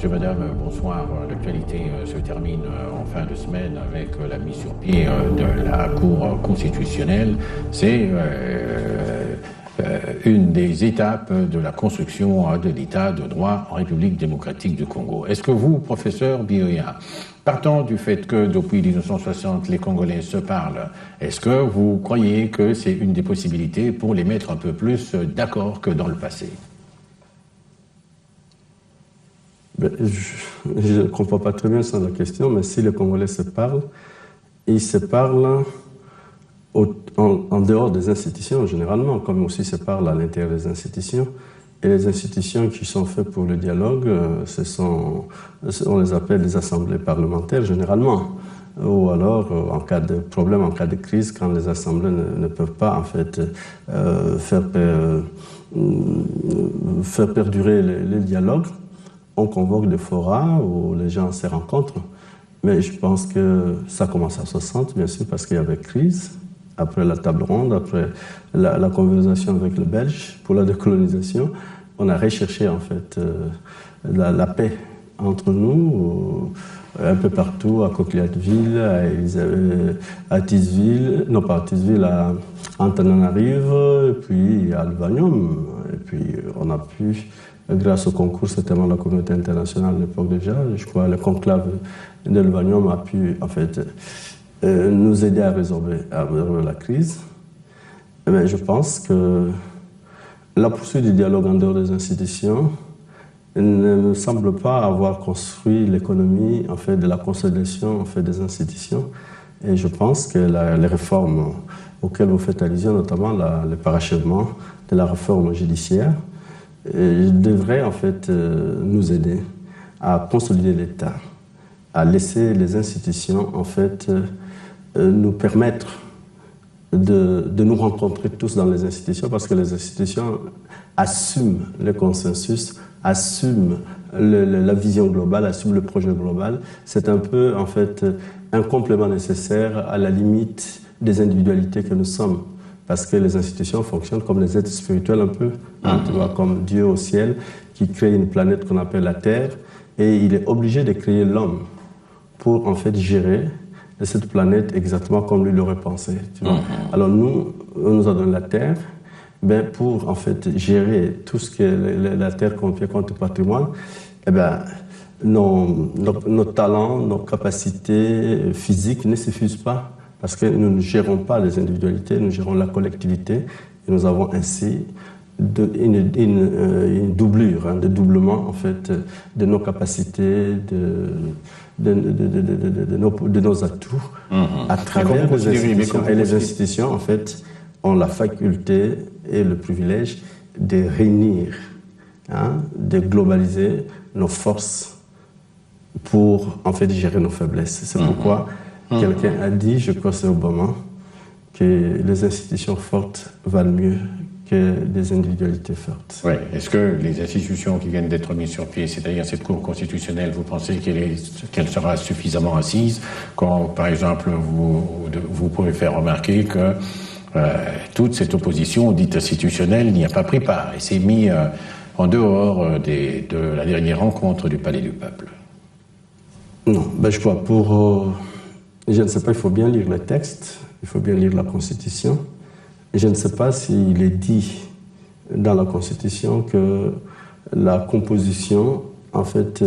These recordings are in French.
Monsieur, madame, bonsoir. L'actualité se termine en fin de semaine avec la mise sur pied de la Cour constitutionnelle. C'est une des étapes de la construction de l'État de droit en République démocratique du Congo. Est-ce que vous, professeur Biya, partant du fait que depuis 1960 les Congolais se parlent, est-ce que vous croyez que c'est une des possibilités pour les mettre un peu plus d'accord que dans le passé? Je ne comprends pas très bien ça la question, mais si les Congolais se parlent, ils se parlent en dehors des institutions, généralement, comme aussi se parlent à l'intérieur des institutions. Et les institutions qui sont faites pour le dialogue, on les appelle les assemblées parlementaires, généralement. Ou alors, en cas de problème, en cas de crise, quand les assemblées ne peuvent pas, en fait, faire perdurer les dialogues, on convoque des forats où les gens se rencontrent. Mais je pense que ça commence à 60, bien sûr, parce qu'il y avait crise. Après la table ronde, après la conversation avec le Belge pour la décolonisation, on a recherché, en fait, la paix entre nous, un peu partout, à Coquilhatville, à Tisville, non pas à Tisville, à Antananarive, et puis à Alvanium. Et puis on a pu, grâce au concours, certainement la communauté internationale à l'époque déjà, je crois le conclave d'Alvanium a pu, en fait, nous aider à résoudre la crise. Mais je pense que la poursuite du dialogue en dehors des institutions ne me semble pas avoir construit l'économie, en fait, de la consolidation, en fait, des institutions. Et je pense que les réformes auxquelles vous faites allusion, notamment le parachèvement de la réforme judiciaire, devraient, en fait, nous aider à consolider l'État, à laisser les institutions, en fait, nous permettre de nous rencontrer tous dans les institutions, parce que les institutions assument le consensus, assument la vision globale, assument le projet global. C'est un peu, en fait, un complément nécessaire à la limite des individualités que nous sommes. Parce que les institutions fonctionnent comme les êtres spirituels un peu, tu vois, comme Dieu au ciel, qui crée une planète qu'on appelle la Terre, et il est obligé de créer l'homme pour, en fait, gérer cette planète exactement comme lui l'aurait pensé. Tu vois. Alors nous, on nous a donné la Terre, ben pour, en fait, gérer tout ce que la Terre confie comme patrimoine, eh ben, nos talents, nos capacités physiques ne suffisent pas, parce que nous ne gérons pas les individualités, nous gérons la collectivité, et nous avons ainsi une doublure, un dédoublement, en fait, de nos capacités, de nos atouts à travers les institutions. Et les institutions, en fait, ont la faculté et le privilège de réunir, de globaliser nos forces pour, en fait, gérer nos faiblesses. C'est pourquoi quelqu'un a dit, je crois que c'est Obama, que les institutions fortes valent mieux que des individualités fortes. Oui. Est-ce que les institutions qui viennent d'être mises sur pied, c'est-à-dire cette Cour constitutionnelle, vous pensez qu'elle sera suffisamment assise quand, par exemple, vous pouvez faire remarquer que toute cette opposition dite institutionnelle n'y a pas pris part et s'est mis en dehors de la dernière rencontre du Palais du Peuple? Non, je crois je ne sais pas, il faut bien lire le texte, il faut bien lire la Constitution. Je ne sais pas s'il est dit dans la Constitution que la composition, en fait,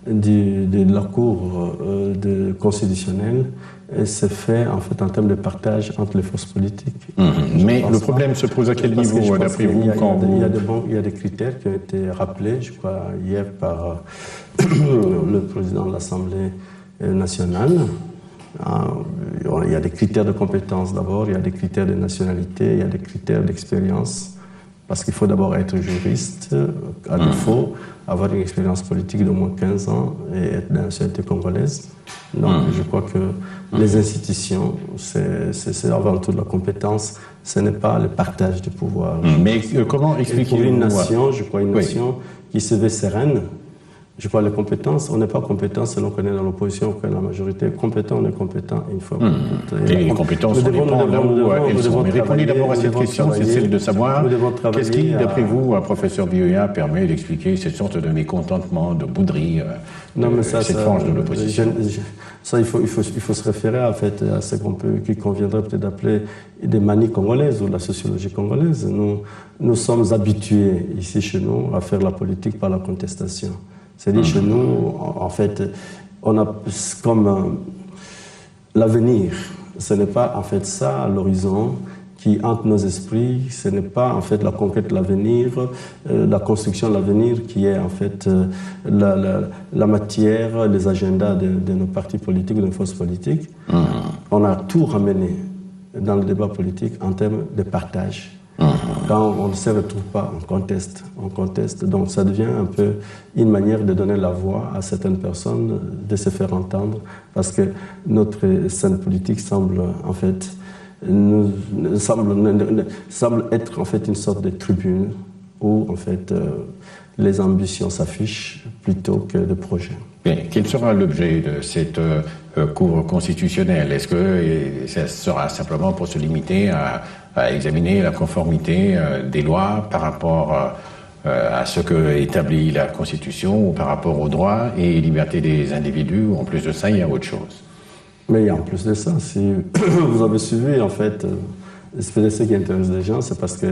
de la Cour constitutionnelle se fait, en fait, en termes de partage entre les forces politiques. Mais le problème se pose à quel niveau, d'après vous, il y a des critères qui ont été rappelés, je crois, hier par le président de l'Assemblée nationale. Il y a des critères de compétence d'abord, il y a des critères de nationalité, il y a des critères d'expérience, parce qu'il faut d'abord être juriste, à défaut, avoir une expérience politique d'au moins 15 ans et être de la nationalité congolaise. Donc je crois que les institutions, c'est avant tout de la compétence, ce n'est pas le partage du pouvoir. Mais comment expliquer une nation, je crois, une nation qui se veut sereine, Je crois les compétences, on n'est pas compétent selon qu'on est dans l'opposition ou qu'on est dans la majorité. Compétent, on est compétent une fois. Et les compétences, on dépend là où elles sont. Mais répondez d'abord à cette question, c'est celle de savoir qu'est-ce qui, d'après vous, professeur Bioya, permet d'expliquer cette sorte de mécontentement, de bouderie de cette frange de l'opposition. Ça, il faut se référer en fait à ce qui conviendrait peut-être d'appeler des manies congolaises ou la sociologie congolaise. Nous sommes habitués ici chez nous à faire la politique par la contestation. C'est-à-dire chez nous, en fait, on a comme l'avenir. Ce n'est pas en fait ça l'horizon qui hante nos esprits. Ce n'est pas en fait la conquête de l'avenir, la construction de l'avenir qui est en fait la matière, les agendas de nos partis politiques, de nos forces politiques. On a tout ramené dans le débat politique en termes de partage. Quand on ne se retrouve pas, on conteste. Donc ça devient un peu une manière de donner la voix à certaines personnes, de se faire entendre, parce que notre scène politique semble en fait semble être en fait une sorte de tribune où en fait les ambitions s'affichent plutôt que de projets. Bien, quel sera l'objet de cette Cour constitutionnelle? Est-ce que ça sera simplement pour se limiter à examiner la conformité des lois par rapport à ce que établit la Constitution ou par rapport aux droits et libertés des individus, ou en plus de ça, il y a autre chose? Mais il y a en plus de ça, si vous avez suivi en fait ce qui intéresse les gens, c'est parce que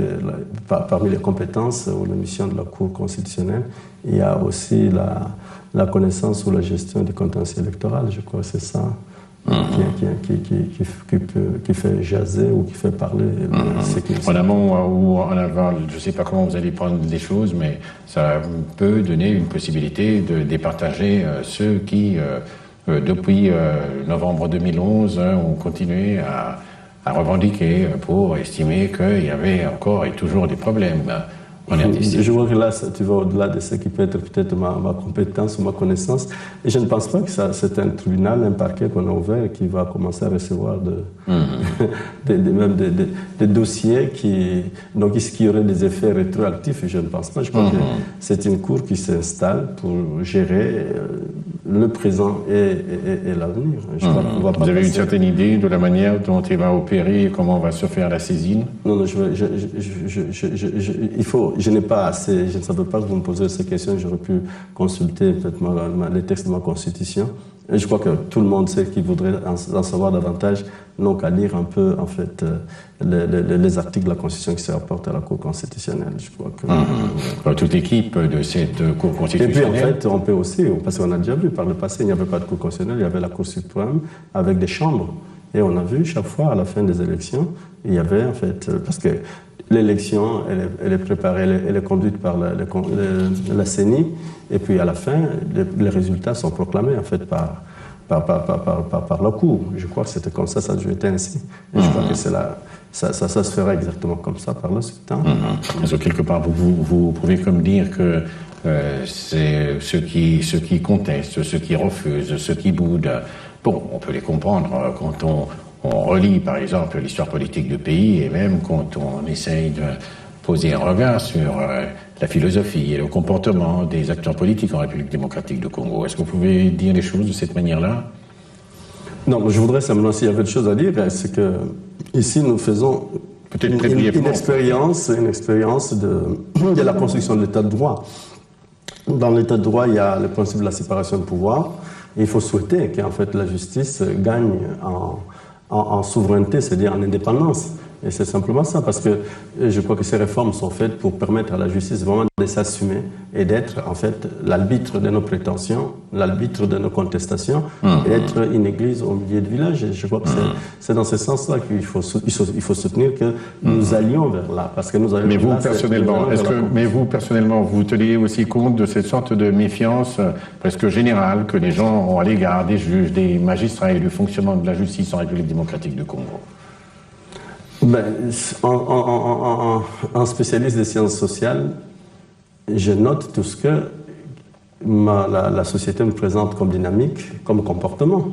parmi les compétences ou les missions de la Cour constitutionnelle, il y a aussi la connaissance ou la gestion du contentieux électoral. Je crois que c'est ça qui fait jaser ou qui fait parler. En amont ou en aval, je ne sais pas comment vous allez prendre les choses, mais ça peut donner une possibilité de départager ceux qui, depuis novembre 2011, ont continué à revendiquer pour estimer qu'il y avait encore et toujours des problèmes. Je vois que là, tu vas au-delà de ce qui peut être peut-être ma compétence ou ma connaissance. Et je ne pense pas que c'est un tribunal, un parquet qu'on a ouvert et qui va commencer à recevoir même des dossiers qui auraient des effets rétroactifs. Et je ne pense pas. Je crois que c'est une cour qui s'installe pour gérer le présent et l'avenir. Vous avez une certaine idée de la manière dont il va opérer et comment va se faire la saisine? Non, je n'ai pas assez, je ne savais pas que vous me posez ces questions, j'aurais pu consulter peut-être les textes de ma Constitution. Et je crois que tout le monde sait qu'il voudrait en savoir davantage, donc à lire un peu en fait les articles de la Constitution qui se rapportent à la Cour constitutionnelle. Je crois que toute l'équipe de cette Cour constitutionnelle. Et puis en fait, on peut aussi, parce qu'on a déjà vu par le passé, il n'y avait pas de Cour constitutionnelle, il y avait la Cour suprême avec des chambres. Et on a vu chaque fois à la fin des élections, il y avait en fait, parce que l'élection, elle est préparée, elle est conduite par la CENI, et puis à la fin, les résultats sont proclamés en fait par la Cour. Je crois que c'était comme ça a toujours été ainsi. Et je crois que ça se fera exactement comme ça par la suite. Parce que quelque part, vous pouvez comme dire que c'est ceux qui contestent, ceux qui refusent, ceux qui boudent. Bon, on peut les comprendre quand on relit, par exemple, l'histoire politique du pays, et même quand on essaye de poser un regard sur la philosophie et le comportement des acteurs politiques en République démocratique du Congo. Est-ce que vous pouvez dire les choses de cette manière-là? Non, je voudrais simplement, s'il y avait des choses à dire, c'est que ici nous faisons une expérience de la construction de l'état de droit. Dans l'état de droit, il y a le principe de la séparation de pouvoir. Et il faut souhaiter qu'en fait la justice gagne en souveraineté, c'est-à-dire en indépendance. Et c'est simplement ça, parce que je crois que ces réformes sont faites pour permettre à la justice vraiment de s'assumer et d'être en fait l'arbitre de nos prétentions, l'arbitre de nos contestations, et d'être une église au milieu de village. Et je crois que c'est dans ce sens-là qu'il faut soutenir que nous allions vers là, parce que nous allons. Mais vous personnellement, vous tenez aussi compte de cette sorte de méfiance presque générale que les gens ont à l'égard des juges, des magistrats et du fonctionnement de la justice en République démocratique du Congo? En spécialiste des sciences sociales, je note tout ce que la société me présente comme dynamique, comme comportement.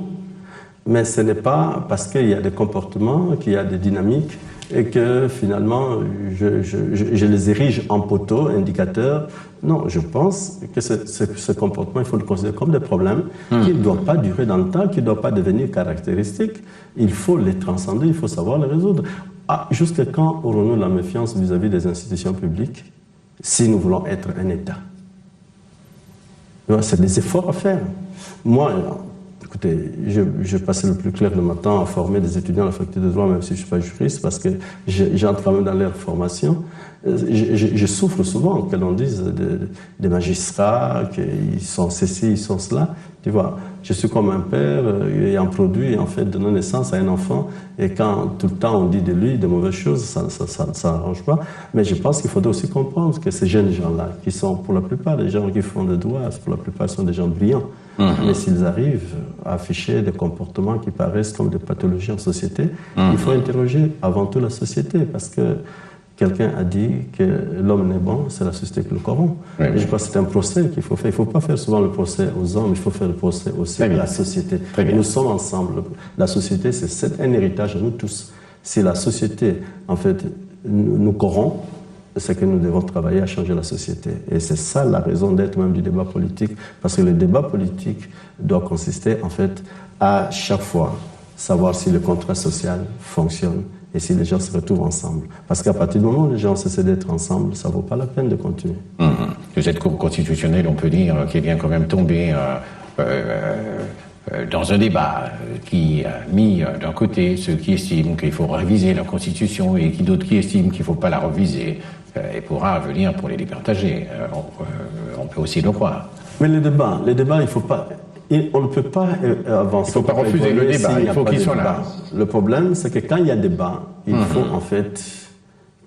Mais ce n'est pas parce qu'il y a des comportements, qu'il y a des dynamiques, et que finalement je les érige en poteaux, indicateurs. Non, je pense que ce comportement, il faut le considérer comme des problèmes qui ne doivent pas durer dans le temps, qui ne doivent pas devenir caractéristiques. Il faut les transcender, il faut savoir les résoudre. Jusqu'à quand aurons-nous la méfiance vis-à-vis des institutions publiques si nous voulons être un État? C'est des efforts à faire. Moi, écoutez, je passais le plus clair de mon temps à former des étudiants à la faculté de droit, même si je ne suis pas juriste, parce que j'entre quand même dans leur formation. Je souffre souvent que l'on dise des magistrats qu'ils sont ceci, ils sont cela. Tu vois, je suis comme un père ayant produit, en fait, donnant naissance à un enfant, et quand tout le temps on dit de lui de mauvaises choses, ça n'arrange pas. Mais je pense qu'il faudrait aussi comprendre que ces jeunes gens-là, qui sont pour la plupart des gens qui font le droit, pour la plupart sont des gens brillants. Mais s'ils arrivent à afficher des comportements qui paraissent comme des pathologies en société, il faut interroger avant tout la société, parce que quelqu'un a dit que l'homme n'est bon, c'est la société qui le corrompt. Oui, et je crois que c'est un procès qu'il faut faire. Il ne faut pas faire souvent le procès aux hommes, il faut faire le procès aussi à la société. Et nous sommes ensemble. La société, c'est un héritage à nous tous. Si la société, en fait, nous corrompt, c'est que nous devons travailler à changer la société. Et c'est ça la raison d'être même du débat politique, parce que le débat politique doit consister, en fait, à chaque fois savoir si le contrat social fonctionne et si les gens se retrouvent ensemble. Parce qu'à partir du moment où les gens cessent d'être ensemble, ça ne vaut pas la peine de continuer. De cette Cour constitutionnelle, on peut dire qu'elle vient quand même tomber dans un débat qui a mis d'un côté ceux qui estiment qu'il faut réviser la Constitution et d'autres qui estiment qu'il ne faut pas la réviser et pourra venir pour les départager. On peut aussi le croire. Mais les débats, il ne faut pas... on ne peut pas avancer. Il ne faut pas refuser le débat, il faut qu'il soit là. Le problème, c'est que quand il y a débat, il faut en fait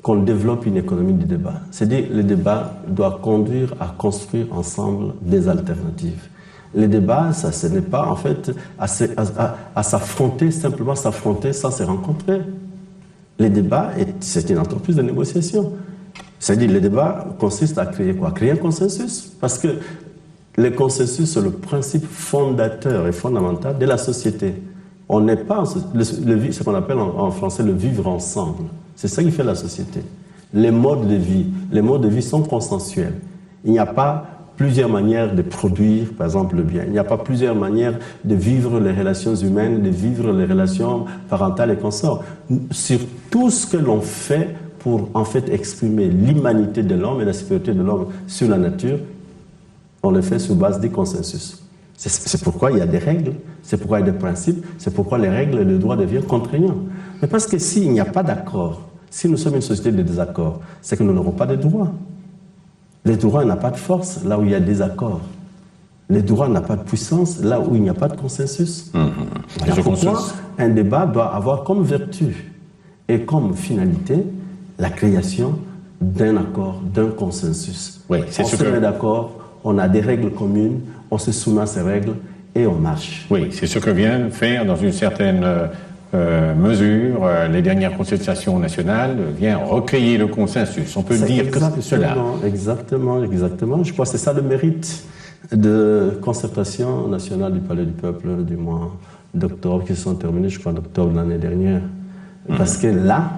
qu'on développe une économie du débat. C'est-à-dire le débat doit conduire à construire ensemble des alternatives. Les débats, ce n'est pas en fait à s'affronter, simplement s'affronter sans se rencontrer. Les débats, c'est une entreprise de négociation. C'est-à-dire le débat consiste à créer quoi? Créer un consensus. Parce que le consensus, c'est le principe fondateur et fondamental de la société. On n'est pas... ce qu'on appelle en français le vivre ensemble. C'est ça qui fait la société. Les modes de vie sont consensuels. Il n'y a pas plusieurs manières de produire, par exemple, le bien. Il n'y a pas plusieurs manières de vivre les relations humaines, de vivre les relations parentales et consorts. Sur tout ce que l'on fait pour, en fait, exprimer l'humanité de l'homme et la sécurité de l'homme sur la nature, on le fait sur base des consensus. C'est pourquoi il y a des règles, c'est pourquoi il y a des principes, c'est pourquoi les règles et le droit deviennent contraignants. Mais parce que s'il n'y a pas d'accord, si nous sommes une société de désaccord, c'est que nous n'aurons pas de droits. Les droits n'ont pas de force là où il y a des accords. Les droits n'ont pas de puissance là où il n'y a pas de consensus. Voilà pourquoi un débat doit avoir comme vertu et comme finalité la création d'un accord, d'un consensus. Oui, on se met d'accord, on a des règles communes, on se soumet à ces règles et on marche. Oui, c'est ce que viennent faire dans une certaine mesure les dernières consultations nationales, vient recréer le consensus. On peut dire que c'est cela. Exactement. Je crois que c'est ça le mérite de concertation nationale du Palais du Peuple du mois d'octobre, qui se sont terminées, je crois, d'octobre de l'année dernière. Parce que là,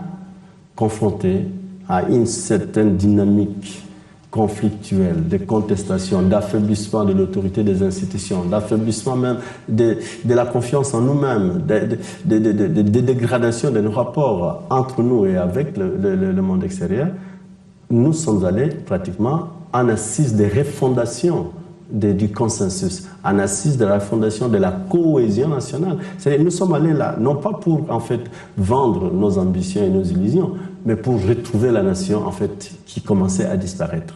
confronté à une certaine dynamique conflictuelle, de contestation, d'affaiblissement de l'autorité des institutions, d'affaiblissement même de la confiance en nous-mêmes, de dégradation de nos rapports entre nous et avec le monde extérieur, nous sommes allés pratiquement en assise de refondation du consensus, en assise de la fondation de la cohésion nationale. C'est-à-dire, nous sommes allés là, non pas pour en fait vendre nos ambitions et nos illusions, mais pour retrouver la nation en fait qui commençait à disparaître.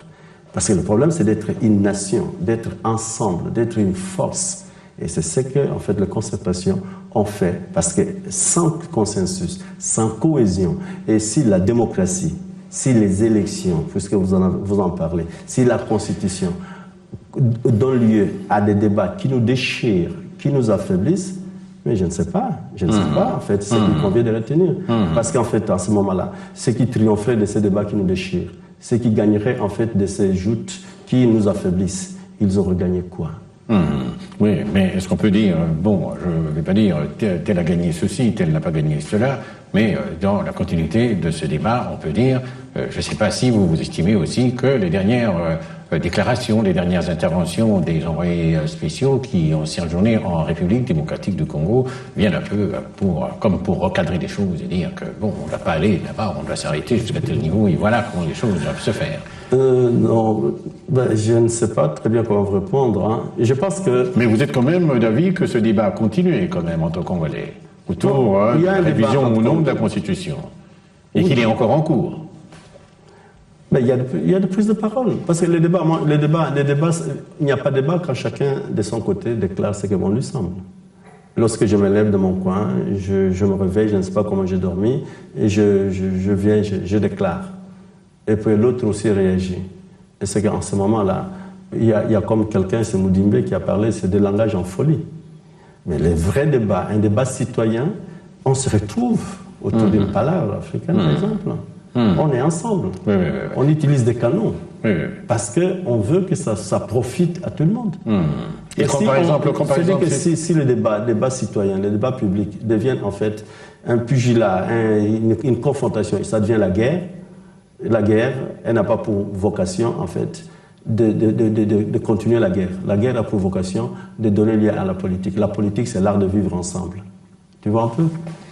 Parce que le problème, c'est d'être une nation, d'être ensemble, d'être une force. Et c'est ce que en fait les concertations ont fait. Parce que sans consensus, sans cohésion, et si la démocratie, si les élections, puisque vous en parlez, si la Constitution donne lieu à des débats qui nous déchirent, qui nous affaiblissent, mais je ne sais pas en fait ce qu'il convient de retenir. Parce qu'en fait, à ce moment-là, ce qui triompherait de ces débats qui nous déchirent, ce qui gagnerait en fait de ces joutes qui nous affaiblissent, ils auraient gagné quoi? Oui, mais est-ce qu'on peut dire, bon, je ne vais pas dire tel a gagné ceci, tel n'a pas gagné cela, mais dans la continuité de ce débat, on peut dire, je ne sais pas si vous estimez aussi que les dernières déclarations, les dernières interventions des envoyés spéciaux qui ont séjourné en République démocratique du Congo viennent un peu comme pour recadrer les choses et dire que bon, on ne va pas aller là-bas, on doit s'arrêter jusqu'à tel niveau et voilà comment les choses doivent se faire. Non, je ne sais pas très bien comment vous répondre. Hein. Je pense que... Mais vous êtes quand même d'avis que ce débat a continué quand même entre Congolais autour de la révision ou non de la Constitution et qu'il est encore en cours. Mais il y a de prises de parole. Parce que les débats, il n'y a pas de débat quand chacun de son côté déclare ce que bon lui semble. Lorsque je me lève de mon coin, je me réveille, je ne sais pas comment j'ai dormi, et je viens, je déclare. Et puis l'autre aussi réagit. Et c'est qu'en ce moment-là, il y a comme quelqu'un, c'est Moudimbe, qui a parlé, c'est des langages en folie. Mais les vrais débats, un débat citoyen, on se retrouve autour d'une palabre africaine, par exemple. On est ensemble. Oui. On utilise des canaux. Parce qu'on veut que ça profite à tout le monde. Et si par exemple, si le débat citoyen, le débat public deviennent en fait un pugilat, une confrontation, ça devient la guerre. La guerre, elle n'a pas pour vocation, en fait, de continuer la guerre. La guerre a pour vocation de donner lieu à la politique. La politique, c'est l'art de vivre ensemble. Tu vois un peu?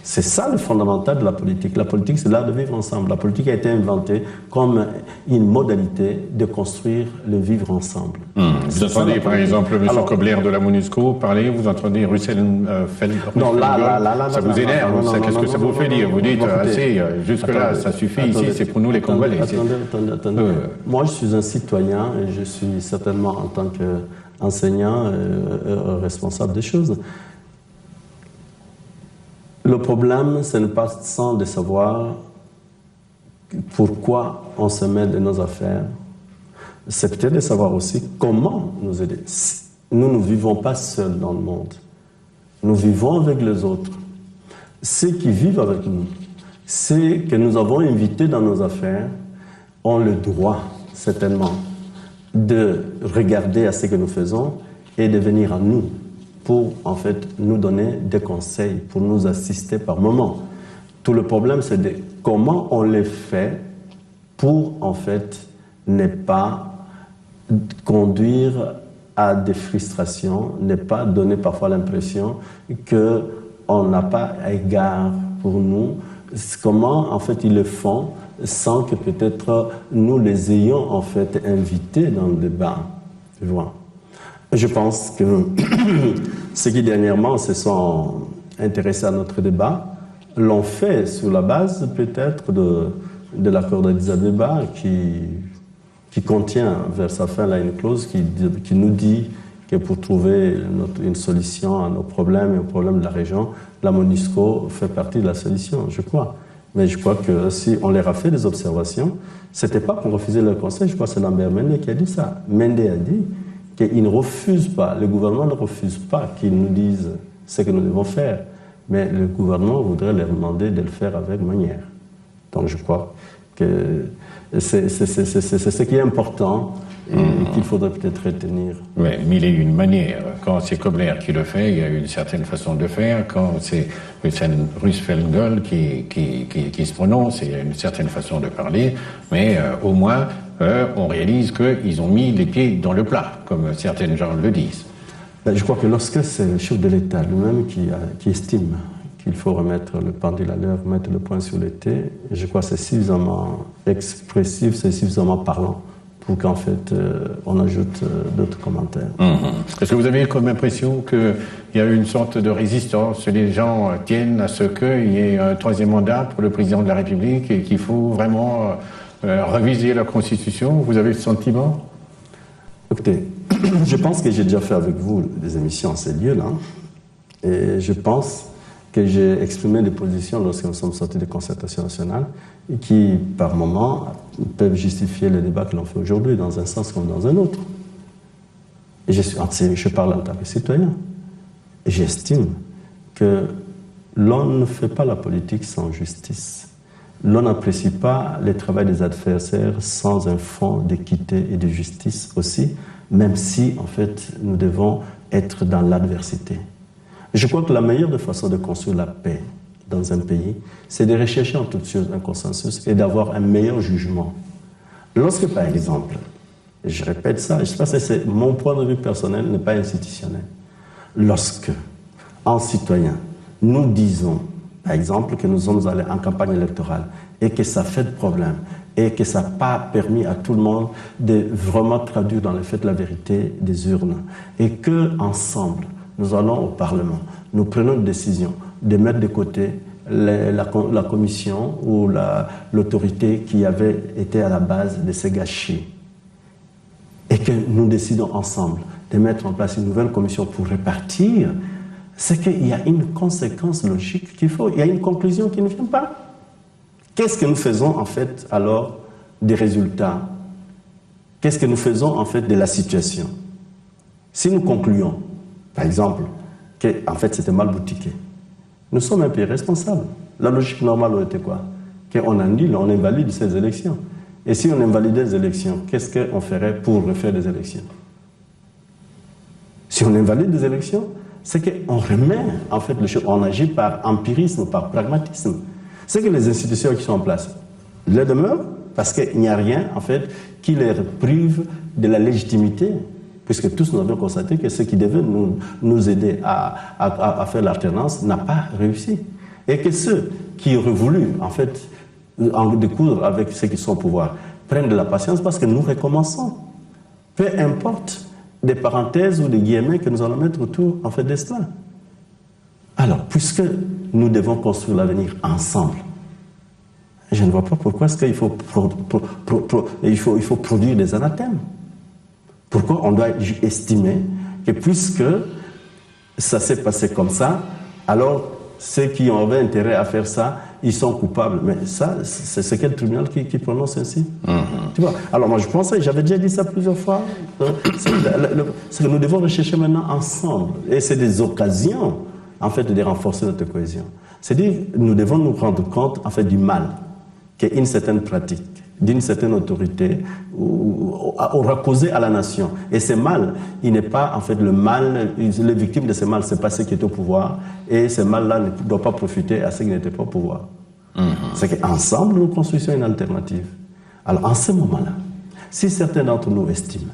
C'est ça le fondamental de la politique. La politique, c'est l'art de vivre ensemble. La politique a été inventée comme une modalité de construire le vivre ensemble. Vous entendez, par exemple, M. Kobler de la MONUSCO parler, vous entendez Russell non, ça vous énerve, qu'est-ce que ça vous fait dire? Vous dites, assez, jusque-là, ça suffit, ici, c'est pour nous les Congolais. Attendez. Moi, je suis un citoyen et je suis certainement, en tant qu'enseignant, responsable des choses. Le problème, ce n'est pas sans de savoir pourquoi on se mêle de nos affaires. C'est peut-être de savoir aussi comment nous aider. Nous ne vivons pas seuls dans le monde. Nous vivons avec les autres. Ceux qui vivent avec nous, ceux que nous avons invités dans nos affaires, ont le droit, certainement, de regarder à ce que nous faisons et de venir à nous pour, en fait, nous donner des conseils, pour nous assister par moments. Tout le problème, c'est de comment on les fait pour, en fait, ne pas conduire à des frustrations, ne pas donner parfois l'impression qu'on n'a pas égard pour nous. Comment, en fait, ils le font sans que peut-être nous les ayons, en fait, invités dans le débat. Tu vois. Je pense que ceux qui dernièrement se sont intéressés à notre débat l'ont fait sur la base peut-être de l'accord d'Addis Abeba qui contient vers sa fin là une clause qui nous dit que pour trouver une solution à nos problèmes et aux problèmes de la région, la MONUSCO fait partie de la solution, je crois. Mais je crois que si on leur a fait des observations, c'était pas pour refuser leur conseil, je crois que c'est Lambert Mende qui a dit ça. Mende a dit qu'ils ne refusent pas, le gouvernement ne refuse pas qu'ils nous disent ce que nous devons faire, mais le gouvernement voudrait leur demander de le faire avec manière. Donc je crois que c'est ce qui est important et qu'il faudrait peut-être retenir. Oui, mais il y a une manière. Quand c'est Kobler qui le fait, il y a une certaine façon de le faire. Quand c'est Russell qui se prononce, il y a une certaine façon de parler, mais au moins on réalise qu'ils ont mis les pieds dans le plat, comme certains gens le disent. Je crois que lorsque c'est le chef de l'État lui-même qui estime qu'il faut remettre le pendule à l'heure, mettre le point sur le T, je crois que c'est suffisamment expressif, c'est suffisamment parlant pour qu'en fait on ajoute d'autres commentaires. Est-ce que vous avez comme impression qu'il y a une sorte de résistance, les gens tiennent à ce qu'il y ait un troisième mandat pour le président de la République et qu'il faut vraiment réviser la Constitution? Vous avez le sentiment? Écoutez, je pense que j'ai déjà fait avec vous des émissions en ces lieux-là, et je pense que j'ai exprimé des positions lorsque nous sommes sortis de concertation nationale qui, par moments, peuvent justifier le débat que l'on fait aujourd'hui, dans un sens comme dans un autre. Et je parle en tant que citoyen. Et j'estime que l'on ne fait pas la politique sans justice. L'on n'apprécie pas le travail des adversaires sans un fond d'équité et de justice aussi même si, en fait, nous devons être dans l'adversité. Je crois que la meilleure façon de construire la paix dans un pays, c'est de rechercher en toutes choses un consensus et d'avoir un meilleur jugement. Lorsque, par exemple, je répète ça, je sais pas si c'est mon point de vue personnel, n'est pas institutionnel. Lorsque, en citoyen, nous disons, par exemple, que nous sommes allés en campagne électorale et que ça fait de problème et que ça n'a pas permis à tout le monde de vraiment traduire dans les faits la vérité des urnes et que ensemble, nous allons au Parlement, nous prenons une décision de mettre de côté la commission ou l'autorité qui avait été à la base de ces gâchis et que nous décidons ensemble de mettre en place une nouvelle commission pour répartir, c'est qu'il y a une conséquence logique qu'il faut, il y a une conclusion qui ne vient pas. Qu'est-ce que nous faisons en fait alors des résultats? Qu'est-ce que nous faisons en fait de la situation? Si nous concluons, par exemple, qu'en fait c'était mal boutiqué, nous sommes un pays responsable. La logique normale aurait été quoi? Qu'on annule, on invalide ces élections. Et si on invalidait les élections, qu'est-ce qu'on ferait pour refaire des élections? Si on invalide des élections, c'est qu'on remet en fait les choses, on agit par empirisme, par pragmatisme. C'est que les institutions qui sont en place les demeurent parce qu'il n'y a rien en fait qui les prive de la légitimité, puisque tous nous avons constaté que ce qui devait nous aider à faire l'alternance n'a pas réussi. Et que ceux qui auraient voulu en fait en découdre avec ceux qui sont au pouvoir prennent de la patience parce que nous recommençons. Peu importe des parenthèses ou des guillemets que nous allons mettre autour en fait de cela. Alors, puisque nous devons construire l'avenir ensemble, je ne vois pas pourquoi est-ce qu'il faut, il faut produire des anathèmes. Pourquoi on doit estimer que puisque ça s'est passé comme ça, alors ceux qui avaient intérêt à faire ça, ils sont coupables. Mais ça, c'est quel tribunal qui prononce ainsi? Tu vois? Alors moi je pensais, j'avais déjà dit ça plusieurs fois, c'est que nous devons rechercher maintenant ensemble. Et c'est des occasions, en fait, de renforcer notre cohésion. C'est-à-dire, nous devons nous rendre compte, en fait, du mal qu'une certaine pratique, d'une certaine autorité aura causé à la nation. Et ce mal, il n'est pas en fait le mal, les victimes de ce mal, ce n'est pas ceux qui étaient au pouvoir, et ce mal-là ne doit pas profiter à ceux qui n'étaient pas au pouvoir. C'est qu'ensemble, nous construisons une alternative. Alors, en ce moment-là, si certains d'entre nous estiment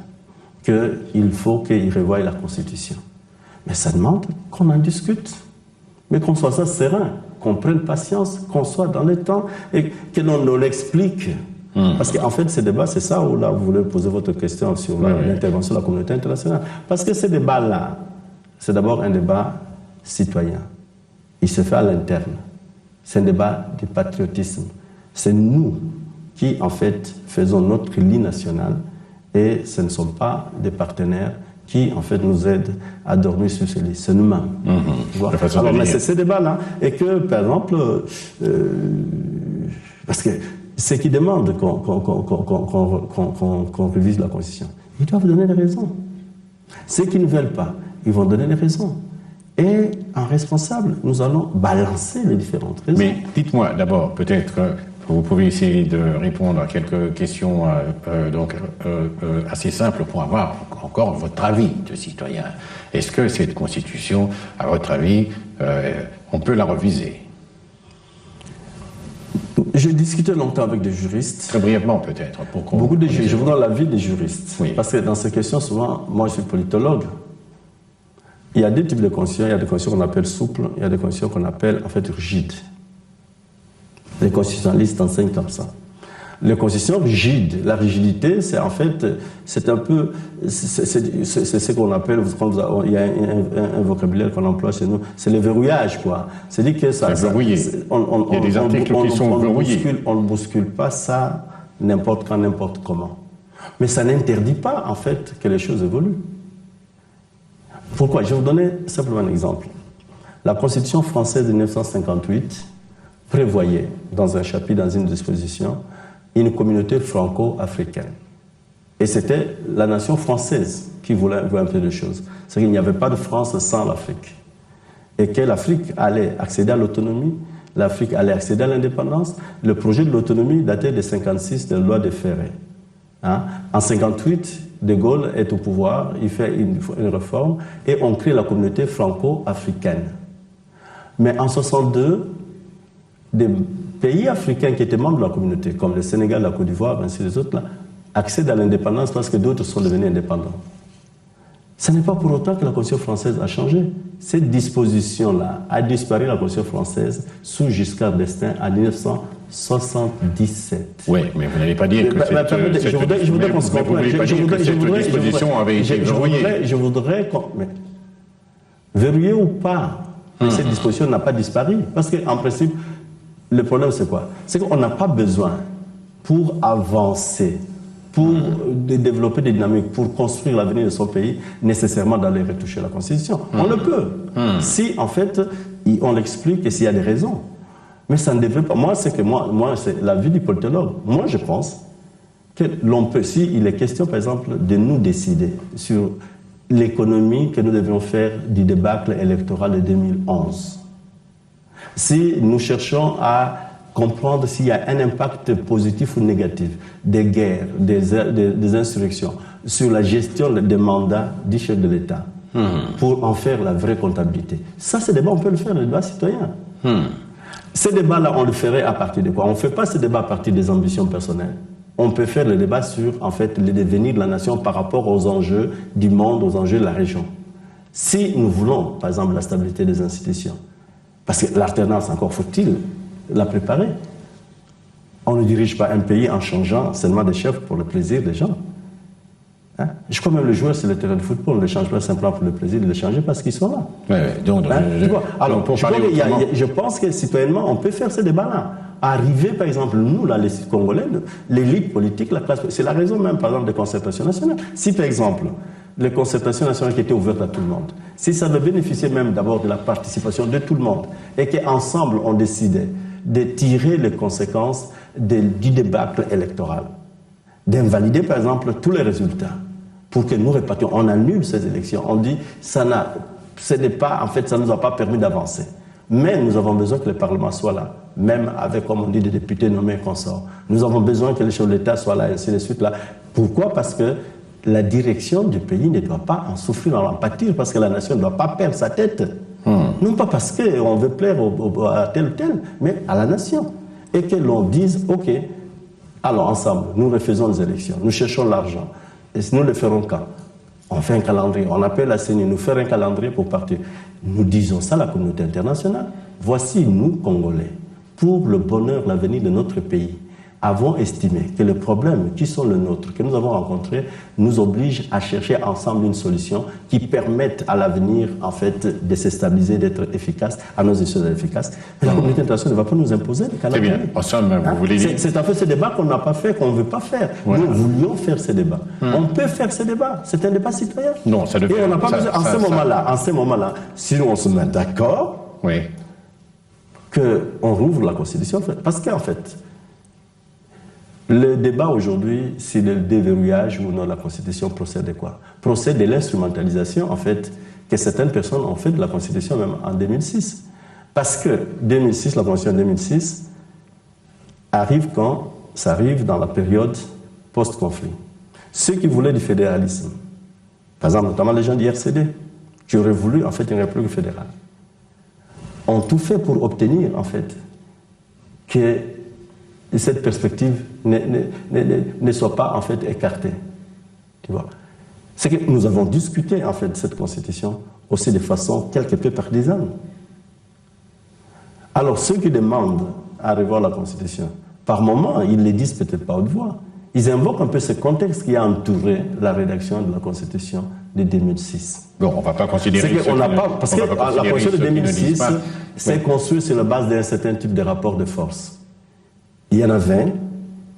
qu'il faut qu'ils revoient la Constitution, mais ça demande qu'on en discute, mais qu'on soit ça serein, qu'on prenne patience, qu'on soit dans le temps, et que l'on nous l'explique. Parce qu'en fait, ce débat, c'est ça où là, vous voulez poser votre question sur l'intervention de la communauté internationale. Parce que ce débat-là, c'est d'abord un débat citoyen. Il se fait à l'interne. C'est un débat du patriotisme. C'est nous qui, en fait, faisons notre ligne nationale et ce ne sont pas des partenaires qui, en fait, nous aident à dormir sur ce lit. C'est nous-mêmes. Alors, mais c'est ce débat-là. Et que, par exemple, parce que ceux qui demandent qu'on révise la Constitution, ils doivent donner des raisons. Ceux qui ne veulent pas, ils vont donner des raisons. Et en responsable, nous allons balancer les différentes raisons. Mais dites-moi d'abord, peut-être que vous pouvez essayer de répondre à quelques questions assez simples pour avoir encore votre avis de citoyen. Est-ce que cette Constitution, à votre avis, on peut la reviser? J'ai discuté longtemps avec des juristes. Très brièvement peut-être. Beaucoup de juristes. Je vous donne l'avis des juristes. Oui. Parce que dans ces questions, souvent, moi je suis politologue. Il y a deux types de constitutions. Il y a des constitutions qu'on appelle souples, il y a des constitutions qu'on appelle en fait rigides. Les constitutionnalistes enseignent comme ça. Les constitutions rigides, la rigidité, c'est en fait, c'est un peu, c'est ce qu'on appelle, il y a un vocabulaire qu'on emploie chez nous, c'est le verrouillage, quoi. C'est-à-dire que ça... C'est verrouillé. Il y a des articles qui sont verrouillés. On ne bouscule pas ça n'importe quand, n'importe comment. Mais ça n'interdit pas, en fait, que les choses évoluent. Pourquoi? Je vais vous donner simplement un exemple. La Constitution française de 1958 prévoyait, dans un chapitre, dans une disposition, une communauté franco-africaine. Et c'était la nation française qui voulait voir un peu de choses. C'est qu'il n'y avait pas de France sans l'Afrique. Et que l'Afrique allait accéder à l'autonomie, l'Afrique allait accéder à l'indépendance. Le projet de l'autonomie datait de 1956, de la loi de Ferré. En 1958, De Gaulle est au pouvoir, il fait une réforme et on crée la communauté franco-africaine. Mais en 62, des pays africains qui étaient membres de la communauté, comme le Sénégal, la Côte d'Ivoire, ainsi les autres, là, accèdent à l'indépendance parce que d'autres sont devenus indépendants. Ce n'est pas pour autant que la Constitution française a changé. Cette disposition-là a disparu, la Constitution française, sous Giscard d'Estaing en 1977. Oui, mais vous n'allez pas dire que je voudrais qu'on se comprenne. Cette disposition avait été verrouillée. Je voudrais qu'on... Verrouillée ou pas, cette disposition n'a pas disparu. Parce qu'en principe, le problème c'est quoi? C'est qu'on n'a pas besoin, pour avancer, pour développer des dynamiques, pour construire l'avenir de son pays, nécessairement d'aller retoucher la Constitution. On le peut. Si, en fait, on l'explique et s'il y a des raisons. Mais ça ne devrait pas... Moi, c'est la vue du politologue. Moi, je pense que l'on peut, s'il est question, par exemple, de nous décider sur l'économie que nous devions faire du débâcle électoral de 2011. Si nous cherchons à comprendre s'il y a un impact positif ou négatif des guerres, des insurrections sur la gestion des mandats du chef de l'État, pour en faire la vraie comptabilité. Ça, ce débat, on peut le faire, le débat citoyen. Ce débat-là, on le ferait à partir de quoi? On ne fait pas ce débat à partir des ambitions personnelles. On peut faire le débat sur, en fait, le devenir de la nation par rapport aux enjeux du monde, aux enjeux de la région. Si nous voulons, par exemple, la stabilité des institutions, parce que l'alternance, encore faut-il la préparer. On ne dirige pas un pays en changeant seulement des chefs pour le plaisir des gens. Hein? Je crois même le joueur sur le terrain de football, on ne le change pas simplement pour le plaisir de le changer parce qu'ils sont là. Je pense que citoyennement, on peut faire ce débat-là. Arriver, par exemple, nous, là, les Congolais, l'élite politique, la classe, c'est la raison même, par exemple, des concertations nationales. Si, par exemple, les concertations nationales qui étaient ouvertes à tout le monde, si ça avait bénéficié même d'abord de la participation de tout le monde, et qu'ensemble, on décidait de tirer les conséquences du débâcle électoral, d'invalider, par exemple, tous les résultats, pour que nous répartions, on annule ces élections, on dit, ce n'est pas, en fait, ça ne nous a pas permis d'avancer. Mais nous avons besoin que le Parlement soit là, même avec, comme on dit, des députés nommés consorts. Nous avons besoin que les chefs de l'État soient là, et ainsi de suite là. Pourquoi? Parce que la direction du pays ne doit pas en souffrir, en pâtir, parce que la nation ne doit pas perdre sa tête. Non pas parce qu'on veut plaire à tel ou tel, mais à la nation. Et que l'on dise, ok, alors ensemble, nous refaisons les élections, nous cherchons l'argent. Et nous le ferons quand? On fait un calendrier, on appelle la CENI, nous faire un calendrier pour partir. Nous disons ça à la communauté internationale. Voici nous, Congolais, pour le bonheur, l'avenir de notre pays, avons estimé que les problèmes qui sont les nôtres, que nous avons rencontrés, nous obligent à chercher ensemble une solution qui permette à l'avenir, en fait, de se stabiliser, d'être efficace, à nos échelles efficaces. Mais la communauté internationale ne va pas nous imposer le calendrier. Très bien. En somme, vous voulez dire... C'est en fait ce débat qu'on n'a pas fait, qu'on ne veut pas faire. Voilà. Nous voulions faire ce débat. On peut faire ce débat. C'est un débat citoyen. Non, ça devient... Et on n'a pas besoin, en ce moment-là, si on se met d'accord, qu'on rouvre la Constitution, parce qu'en fait, le débat aujourd'hui, c'est le déverrouillage ou non la Constitution procède de quoi? Procède de l'instrumentalisation, en fait, que certaines personnes ont fait de la Constitution même en 2006. Parce que 2006, la Constitution 2006 arrive quand ça arrive dans la période post-conflit. Ceux qui voulaient du fédéralisme, par exemple, notamment les gens du RCD, qui auraient voulu, en fait, une république fédérale, ont tout fait pour obtenir, en fait, que cette perspective ne soit pas, en fait, écartée. Tu vois? C'est que nous avons discuté, en fait, de cette Constitution aussi de façon quelque peu partisane. Alors, ceux qui demandent à revoir la Constitution, par moment, ils ne le disent peut-être pas haute voix. Ils invoquent un peu ce contexte qui a entouré la rédaction de la Constitution de 2006. Bon, on ne va pas considérer... Parce que la Constitution de 2006 s'est construite sur la base d'un certain type de rapport de force. Il y en a 20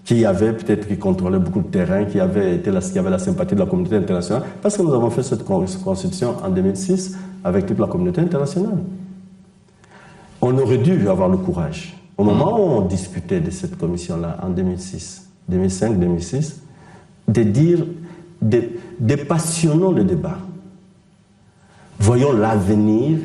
qui avaient peut-être qui contrôlaient beaucoup de terrain, qui avaient la sympathie de la communauté internationale, parce que nous avons fait cette constitution en 2006 avec toute la communauté internationale. On aurait dû avoir le courage, au moment où on discutait de cette commission-là, en 2006, 2005, 2006, de dire, dépassionnons le débat. Voyons l'avenir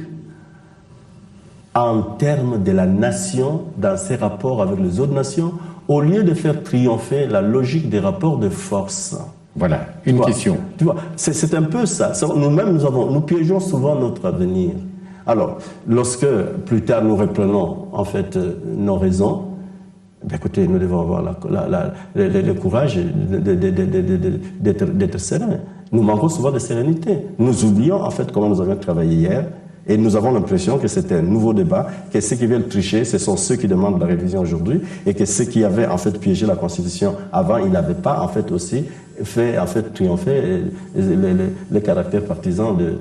en termes de la nation dans ses rapports avec les autres nations, au lieu de faire triompher la logique des rapports de force Voilà, une question. Tu vois, c'est un peu ça. Nous-mêmes, nous piégeons souvent notre avenir. Alors, lorsque plus tard nous reprenons en fait nos raisons, ben, écoutez, nous devons avoir le courage d'être sereins. Nous manquons souvent de sérénité. Nous oublions en fait comment nous avions travaillé hier. Et nous avons l'impression que c'est un nouveau débat, que ceux qui veulent tricher, ce sont ceux qui demandent la révision aujourd'hui, et que ceux qui avaient en fait piégé la Constitution avant, ils n'avaient pas en fait aussi fait en fait triompher le caractère partisan de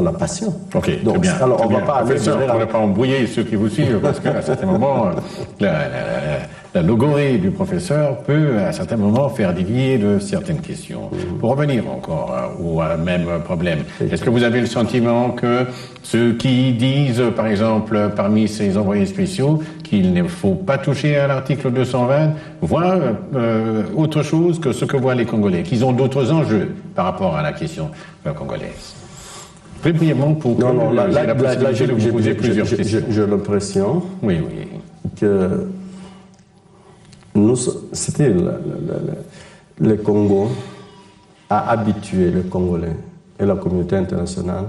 la passion. Ok, donc, très bien. Alors on ne va pas aller on ne va pas embrouiller ceux qui vous suivent, parce qu'à certains moments, la logorée du professeur peut à certains moments faire dévier de certaines questions. Pour revenir encore au même problème, est-ce que vous avez le sentiment que ceux qui disent, par exemple, parmi ces envoyés spéciaux, qu'il ne faut pas toucher à l'article 220, voient autre chose que ce que voient les Congolais, qu'ils ont d'autres enjeux par rapport à la question congolaise? Très brièvement, pour que j'ai la possibilité de vous poser plusieurs questions. J'ai l'impression que c'était le Congo a habitué les Congolais et la communauté internationale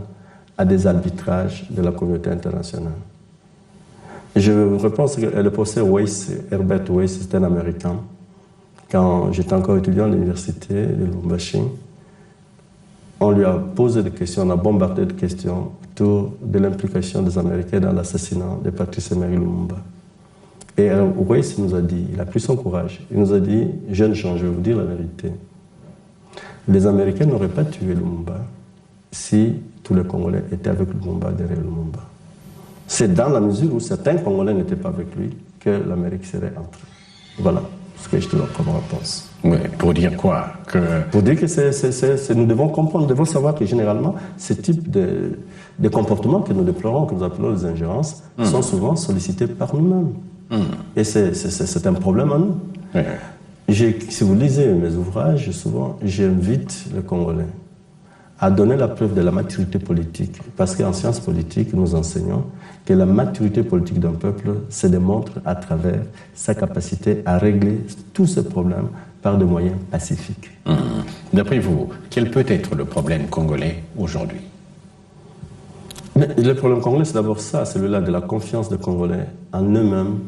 à des arbitrages de la communauté internationale. Je repense que le professeur Weiss, Herbert Weiss, c'était un Américain. Quand j'étais encore étudiant à l'université de Lubumbashi, on lui a posé des questions, on a bombardé de questions autour de l'implication des Américains dans l'assassinat de Patrice Emery Lumumba. Et Weiss nous a dit, il a pris son courage, il nous a dit, jeunes gens, je vais vous dire la vérité. Les Américains n'auraient pas tué Lumumba si tous les Congolais étaient avec Lumumba, derrière Lumumba. C'est dans la mesure où certains Congolais n'étaient pas avec lui que l'Amérique serait entrée. Voilà ce que je te donne comme réponse. Oui, pour dire quoi Pour dire que nous devons comprendre, nous devons savoir que généralement, ce type de comportements que nous déplorons, que nous appelons les ingérences, sont souvent sollicités par nous-mêmes. Et c'est un problème à nous. Si vous lisez mes ouvrages, souvent, j'invite les Congolais à donner la preuve de la maturité politique. Parce qu'en sciences politiques, nous enseignons que la maturité politique d'un peuple se démontre à travers sa capacité à régler tous ces problèmes par des moyens pacifiques. D'après vous, quel peut être le problème congolais aujourd'hui? Le problème congolais, c'est d'abord ça, celui-là de la confiance des Congolais en eux-mêmes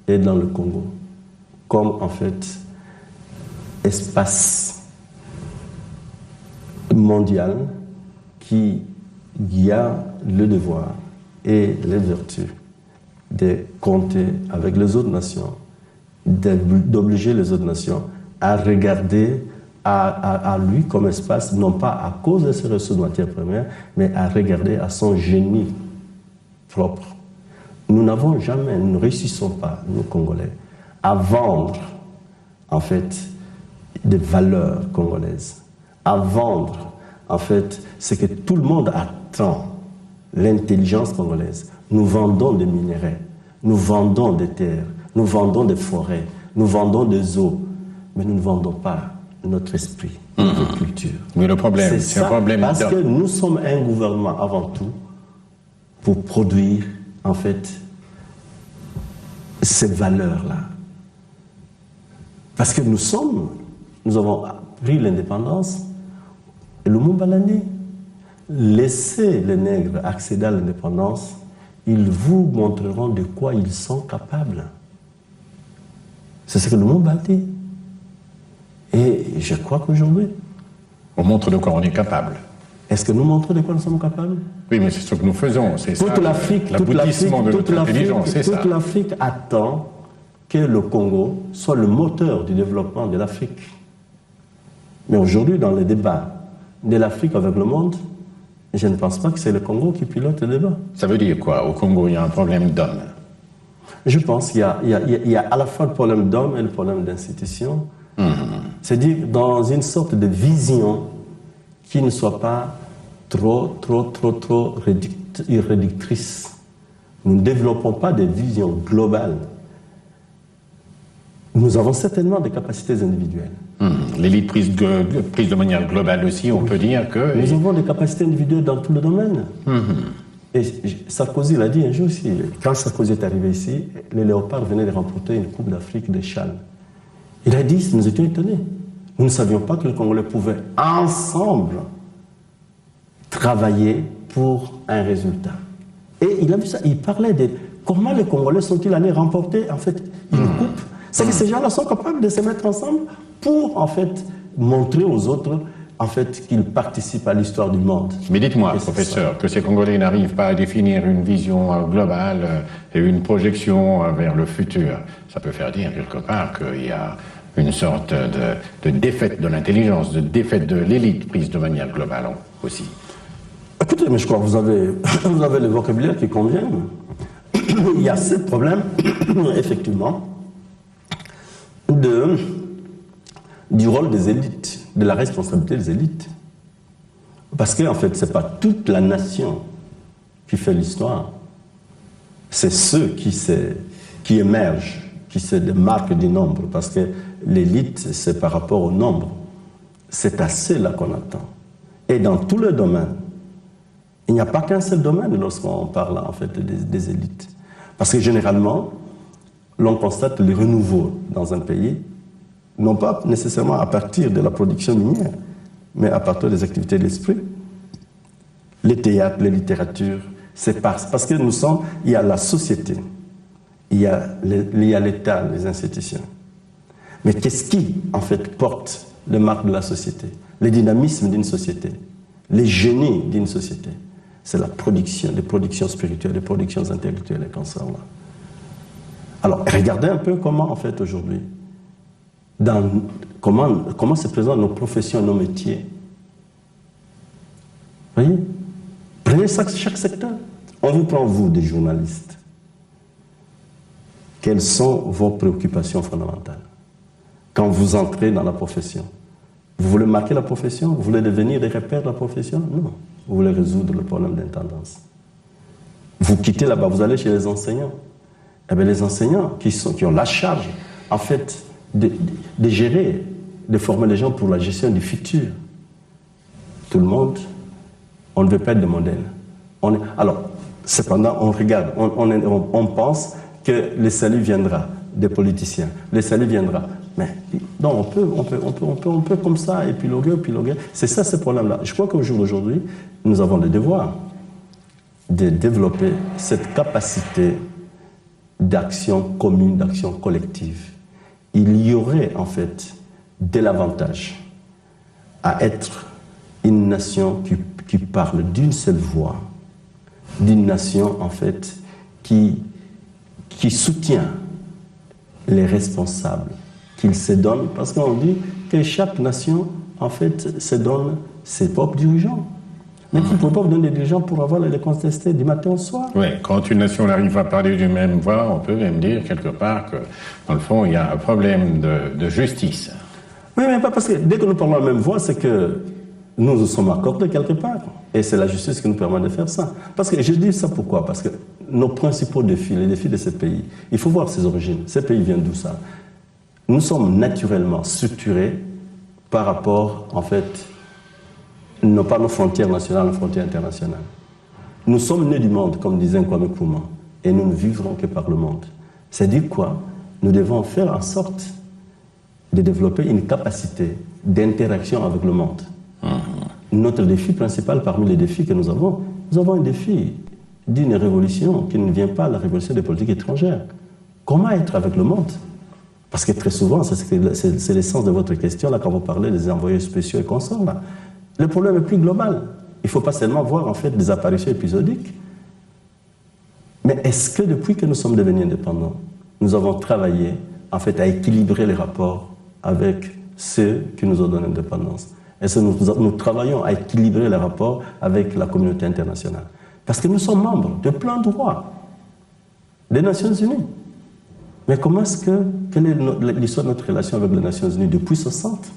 et dans le Congo, comme en fait espace mondial qui a le devoir et les vertus de compter avec les autres nations, d'obliger les autres nations à regarder à lui comme espace, non pas à cause de ses ressources de matières premières, mais à regarder à son génie propre. Nous n'avons jamais, nous ne réussissons pas, nous Congolais, à vendre en fait des valeurs congolaises, à vendre en fait ce que tout le monde attend, l'intelligence congolaise. Nous vendons des minéraux, nous vendons des terres, nous vendons des forêts, nous vendons des eaux, mais nous ne vendons pas notre esprit, notre culture. Mais le problème, c'est un problème parce que nous sommes un gouvernement avant tout pour produire en fait ces valeurs-là. Parce que nous avons pris l'indépendance et le Lumumba l'a dit. Laissez les nègres accéder à l'indépendance, ils vous montreront de quoi ils sont capables. C'est ce que le Lumumba a dit. Et je crois qu'aujourd'hui... On montre de quoi on est capable. Est-ce que nous montrons de quoi nous sommes capables? Oui, mais c'est ce que nous faisons. C'est ça, l'aboutissement de notre intelligence, c'est ça. Toute l'Afrique attend que le Congo soit le moteur du développement de l'Afrique. Mais aujourd'hui, dans le débat de l'Afrique avec le monde, je ne pense pas que c'est le Congo qui pilote le débat. Ça veut dire quoi? Au Congo, il y a un problème d'hommes. Je pense qu'il y a à la fois le problème d'hommes et le problème d'institutions. C'est-à-dire dans une sorte de vision qui ne soit pas trop réductrice. Nous ne développons pas des visions globales. Nous avons certainement des capacités individuelles. L'élite prise de manière globale aussi, on peut dire que... Nous avons des capacités individuelles dans tout le domaine. Et Sarkozy l'a dit un jour aussi. Quand Sarkozy est arrivé ici, les Léopards venaient de remporter une Coupe d'Afrique des Châles. Il a dit, nous étions étonnés. Nous ne savions pas que les Congolais pouvaient ensemble travailler pour un résultat. Et il a vu ça, il parlait de comment les Congolais sont-ils allés remporter en fait une coupe. C'est que ces gens-là sont capables de se mettre ensemble pour en fait montrer aux autres en fait qu'ils participent à l'histoire du monde. Mais dites-moi, professeur, que ces Congolais n'arrivent pas à définir une vision globale et une projection vers le futur. Ça peut faire dire quelque part qu'il y a une sorte de défaite de l'intelligence, de défaite de l'élite prise de manière globale aussi. Écoutez, mais je crois que vous avez le vocabulaire qui convient. Il y a ce problème, effectivement, du rôle des élites, de la responsabilité des élites. Parce qu'en fait, ce n'est pas toute la nation qui fait l'histoire. C'est ceux qui émergent, qui se démarquent du nombre. Parce que l'élite, c'est par rapport au nombre. C'est à ceux-là qu'on attend. Et dans tous les domaines, il n'y a pas qu'un seul domaine lorsqu'on parle en fait des élites. Parce que généralement, l'on constate le renouveau dans un pays, non pas nécessairement à partir de la production minière, mais à partir des activités de l'esprit. Les théâtres, les littératures, c'est parce que nous sommes, il y a la société, il y a l'État, les institutions. Mais qu'est-ce qui, en fait, porte le marque de la société? Le dynamisme d'une société, les génies d'une société. C'est la production, les productions spirituelles, les productions intellectuelles et consorts là. Alors, regardez un peu comment, en fait, aujourd'hui, comment se présentent nos professions, nos métiers. Vous voyez? Prenez chaque secteur. On vous prend, vous, des journalistes. Quelles sont vos préoccupations fondamentales quand vous entrez dans la profession? Vous voulez marquer la profession? Vous voulez devenir des repères de la profession? Non. Vous voulez résoudre le problème d'intendance. Vous quittez là-bas, vous allez chez les enseignants. Eh bien, les enseignants qui ont la charge, en fait, de gérer, de former les gens pour la gestion du futur. Tout le monde, on ne veut pas être de modèle. Alors, cependant, on regarde, on pense que le salut viendra des politiciens. Le salut viendra. Mais non, on peut comme ça épiloguer. C'est ça ce problème-là. Je crois qu'au jour d'aujourd'hui, nous avons le devoir de développer cette capacité d'action commune, d'action collective. Il y aurait en fait de l'avantage à être une nation qui parle d'une seule voix, d'une nation en fait qui soutient les responsables, qu'ils se donnent, parce qu'on dit que chaque nation en fait se donne ses propres dirigeants. Mais qui ne peut pas donner des dirigeants pour avoir les contester du matin au soir. Oui, quand une nation n'arrive pas à parler d'une même voix, on peut même dire quelque part que, dans le fond, il y a un problème de justice. Oui, mais pas parce que dès que nous parlons la même voix, c'est que nous nous sommes accordés quelque part. Et c'est la justice qui nous permet de faire ça. Parce que je dis ça pourquoi? Parce que nos principaux défis, les défis de ces pays, il faut voir ses origines. Ces pays viennent d'où ça? Nous sommes naturellement structurés par rapport, en fait, non pas nos frontières nationales, nos frontières internationales. Nous sommes nés du monde, comme disait Kwame Nkrumah, et nous ne vivrons que par le monde. C'est-à-dire quoi? Nous devons faire en sorte de développer une capacité d'interaction avec le monde. Notre défi principal parmi les défis que nous avons un défi d'une révolution qui ne vient pas de la révolution des politiques étrangères. Comment être avec le monde? Parce que très souvent, c'est l'essence de votre question, là, quand vous parlez des envoyés spéciaux et consorts, là. Le problème est plus global. Il ne faut pas seulement voir en fait des apparitions épisodiques. Mais est-ce que depuis que nous sommes devenus indépendants, nous avons travaillé en fait à équilibrer les rapports avec ceux qui nous ont donné l'indépendance? Est-ce que nous travaillons à équilibrer les rapports avec la communauté internationale? Parce que nous sommes membres de plein droit des Nations Unies. Mais quelle est l'histoire de notre relation avec les Nations Unies depuis 60?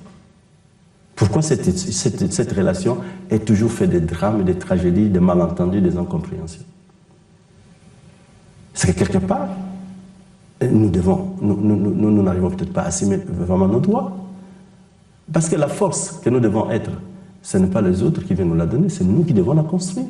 Pourquoi cette relation est toujours faite des drames, des tragédies, des malentendus, des incompréhensions? C'est que quelque part, nous n'arrivons peut-être pas à assumer vraiment nos droits. Parce que la force que nous devons être, ce n'est pas les autres qui viennent nous la donner, c'est nous qui devons la construire.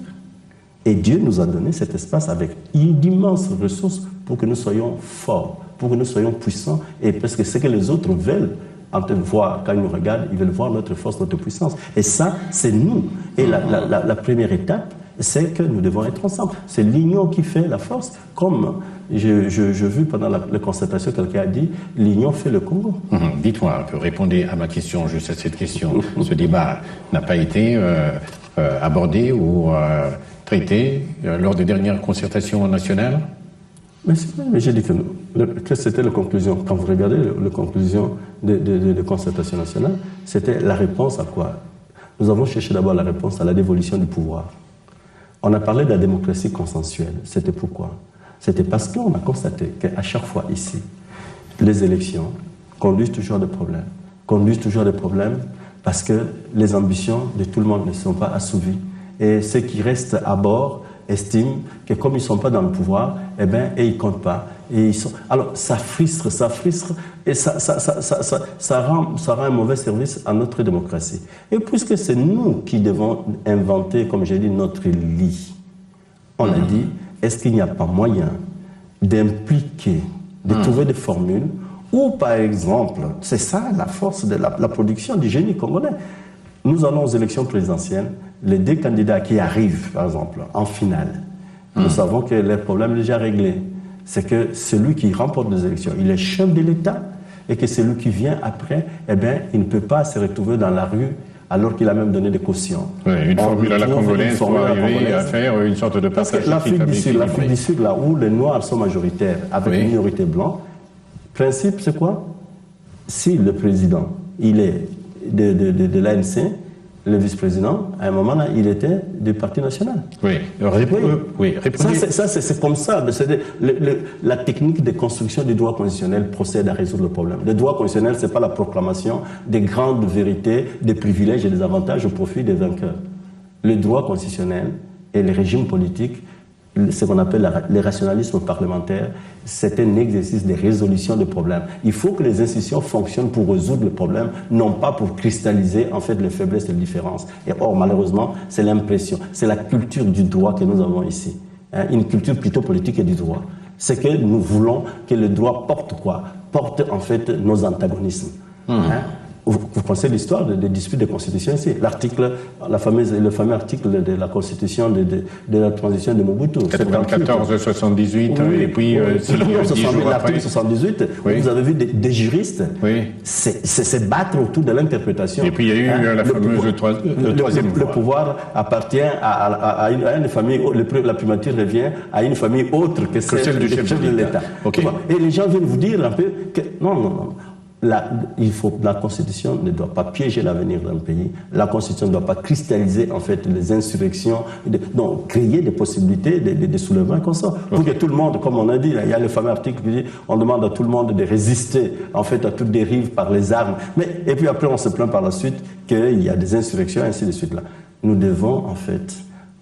Et Dieu nous a donné cet espace avec d'immenses ressources pour que nous soyons forts, pour que nous soyons puissants, et parce que ce que les autres veulent, en train de voir, quand ils nous regardent, ils veulent voir notre force, notre puissance. Et ça, c'est nous. Et la première étape, c'est que nous devons être ensemble. C'est l'union qui fait la force. Comme j'ai vu pendant la concertation, quelqu'un a dit, l'union fait le Congo. Dites-moi un peu, répondez à ma question, juste à cette question. Ce débat n'a pas été abordé ou traité lors des dernières concertations nationales? Mais j'ai dit que c'était la conclusion. Quand vous regardez la conclusion de concertation nationale, c'était la réponse à quoi? Nous avons cherché d'abord la réponse à la dévolution du pouvoir. On a parlé de la démocratie consensuelle. C'était pourquoi? C'était parce qu'on a constaté qu'à chaque fois ici, les élections conduisent toujours à des problèmes. Conduisent toujours à des problèmes parce que les ambitions de tout le monde ne sont pas assouvies. Et ceux qui restent à bord estiment que comme ils ne sont pas dans le pouvoir, eh bien, ils ne comptent pas. Et ils sont... Alors, ça frustre, et ça rend un mauvais service à notre démocratie. Et puisque c'est nous qui devons inventer, comme j'ai dit, notre lit, on a dit, est-ce qu'il n'y a pas moyen d'impliquer, de trouver des formules où, par exemple, c'est ça la force de la production du génie congolais. Nous allons aux élections présidentielles, les deux candidats qui arrivent, par exemple, en finale, nous savons que le problème est déjà réglé. C'est que celui qui remporte les élections, il est chef de l'État, et que celui qui vient après, eh bien, il ne peut pas se retrouver dans la rue alors qu'il a même donné des cautions. Oui, une formule à la congolaise pour arriver à faire une sorte de passage. Parce que l'Afrique du Sud, là où les Noirs sont majoritaires, avec une minorité blanche, principe, c'est quoi? Si le président, il est de l'ANC, le vice-président, à un moment là, il était du Parti national. Oui, ça c'est comme ça. La technique de construction du droit constitutionnel procède à résoudre le problème. Le droit constitutionnel, c'est pas la proclamation des grandes vérités, des privilèges et des avantages au profit des vainqueurs. Le droit constitutionnel et le régime politique, ce qu'on appelle le rationalisme parlementaire, c'est un exercice de résolution de problèmes. Il faut que les institutions fonctionnent pour résoudre le problème, non pas pour cristalliser en fait les faiblesses et les différences. Et or, malheureusement, c'est l'impression, c'est la culture du droit que nous avons ici. Une culture plutôt politique et du droit. C'est que nous voulons que le droit porte quoi? Porte en fait nos antagonismes. Vous pensez l'histoire des disputes de constitution ici. Le fameux article de la constitution de la transition de Mobutu. 94-78, et puis l'article 78, vous avez vu des juristes se battre autour de l'interprétation. Et puis il y a eu la fameuse troisième voie. Le pouvoir appartient à une famille, la primature revient à une famille autre que celle du chef de l'État. Et les gens viennent vous dire un peu que non. La Constitution ne doit pas piéger l'avenir d'un pays. La Constitution ne doit pas cristalliser en fait les insurrections, donc créer des possibilités de soulèvements comme ça. Pour que tout le monde, comme on a dit, il y a le fameux article qui dit on demande à tout le monde de résister en fait à toute dérive par les armes. Et puis après on se plaint par la suite qu'il y a des insurrections et ainsi de suite là. Nous devons en fait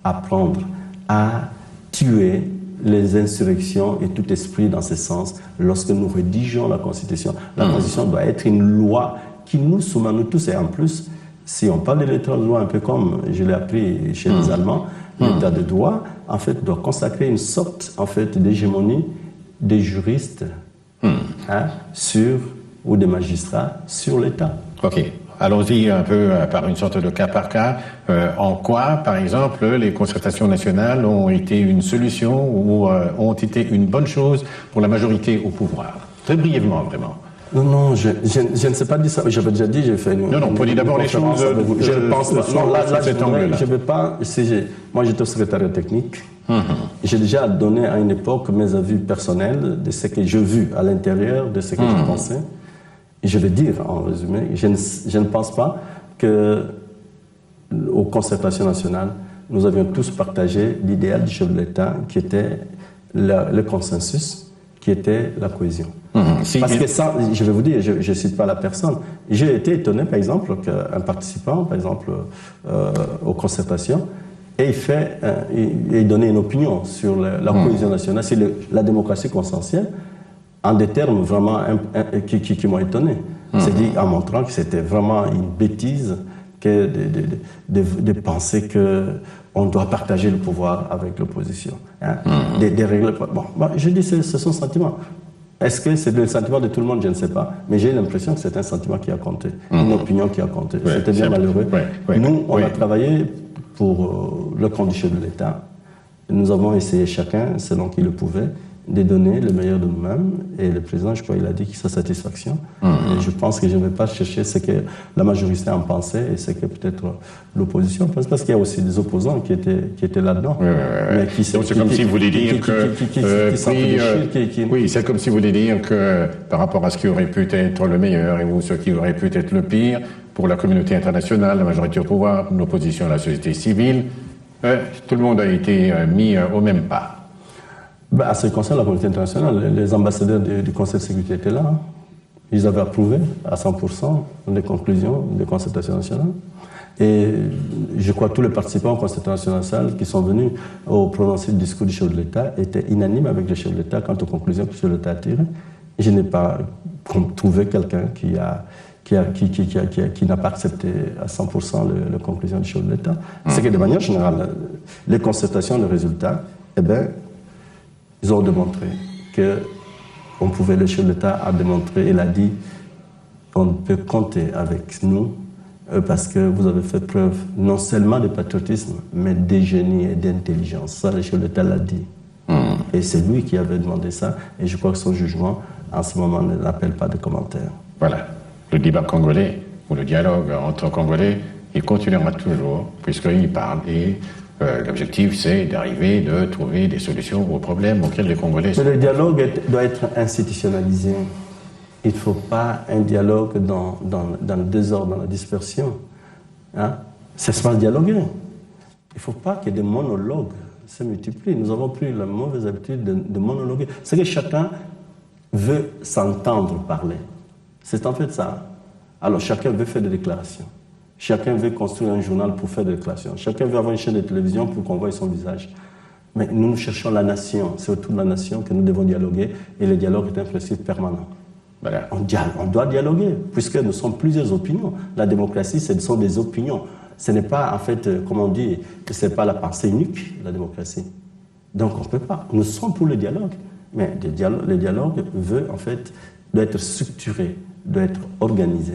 apprendre à tuer les insurrections et tout esprit dans ce sens lorsque nous rédigeons la Constitution. La Constitution doit être une loi qui nous soumet nous tous. Et en plus, si on parle de l'état de droit, un peu comme je l'ai appris chez les Allemands, l'état de droit, en fait, doit consacrer une sorte, en fait, d'hégémonie des juristes ou des magistrats sur l'État. Ok. Allons-y un peu par une sorte de cas par cas. En quoi, par exemple, les concertations nationales ont été une solution ou ont été une bonne chose pour la majorité au pouvoir? Très brièvement, vraiment. Non, je ne sais pas dire ça. J'avais déjà dit, j'ai fait une... Non, prenez d'abord les choses. Je ne pense pas. Non, là, je ne vais pas... Moi, j'étais au secrétariat technique. J'ai déjà donné à une époque mes avis personnels de ce que j'ai vu à l'intérieur, de ce que je pensais. Et je vais dire, en résumé, je ne pense pas qu'aux concertations nationales, nous avions tous partagé l'idéal du chef de l'État, qui était le consensus, qui était la cohésion. Parce que ça, je vais vous dire, je ne cite pas la personne, j'ai été étonné, par exemple, qu'un participant, par exemple, aux concertations, il donnait une opinion sur la cohésion nationale, c'est la démocratie consensuelle, en des termes vraiment qui m'ont étonné. C'est dit en montrant que c'était vraiment une bêtise que de penser qu'on doit partager le pouvoir avec l'opposition. Des règles. Bon, je dis c'est son sentiment. Est-ce que c'est le sentiment de tout le monde? Je ne sais pas. Mais j'ai l'impression que c'est un sentiment qui a compté, une opinion qui a compté. Ouais, c'était bien malheureux. Nous, on a travaillé pour le compte du chef de l'État. Nous avons essayé chacun, selon qui le pouvait, de donner le meilleur de nous-mêmes. Et le président, je crois, il a dit sa satisfaction. Et je pense que je ne vais pas chercher ce que la majorité en pensait et ce que peut-être l'opposition pense, parce qu'il y a aussi des opposants qui étaient là-dedans. Donc c'est comme si vous voulez dire que... Oui, c'est comme si vous voulez dire que par rapport à ce qui aurait pu être le meilleur et ou ce qui aurait pu être le pire, pour la communauté internationale, la majorité au pouvoir, l'opposition à la société civile, tout le monde a été mis au même pas. À ce qui concerne la communauté internationale, les ambassadeurs du Conseil de sécurité étaient là. Ils avaient approuvé à 100% les conclusions des concertations nationales. Et je crois que tous les participants aux concertations nationales qui sont venus au prononcé du discours du chef de l'État étaient unanimes avec le chef de l'État quant aux conclusions que le chef de l'État a tirées. Je n'ai pas trouvé quelqu'un qui n'a pas accepté à 100% les conclusions du chef de l'État. C'est que de manière générale, les concertations, les résultats, ils ont démontré que le chef de l'État a démontré, il a dit, on peut compter avec nous parce que vous avez fait preuve non seulement de patriotisme, mais de génie et d'intelligence. Ça, le chef de l'État l'a dit. Et c'est lui qui avait demandé ça, et je crois que son jugement, en ce moment, n'appelle pas de commentaires. Voilà. Le débat congolais, ou le dialogue entre Congolais, il continuera toujours, puisqu'il parle, et l'objectif, c'est d'arriver, de trouver des solutions aux problèmes auxquels les Congolais sont. Mais le dialogue doit être institutionnalisé. Il ne faut pas un dialogue dans le désordre, dans la dispersion. Hein? C'est pas dialoguer. Il ne faut pas que des monologues se multiplient. Nous avons pris la mauvaise habitude de monologuer. C'est que chacun veut s'entendre parler. C'est en fait ça. Alors chacun veut faire des déclarations. Chacun veut construire un journal pour faire des déclarations. Chacun veut avoir une chaîne de télévision pour qu'on voie son visage. Mais nous cherchons la nation. C'est autour de la nation que nous devons dialoguer. Et le dialogue est un principe permanent. Voilà. On doit dialoguer, puisque nous sommes plusieurs opinions. La démocratie, ce sont des opinions. Ce n'est pas, en fait, comme on dit, ce n'est pas la pensée unique, la démocratie. Donc on ne peut pas. Nous sommes pour le dialogue. Mais le dialogue doit être structuré, doit être organisé.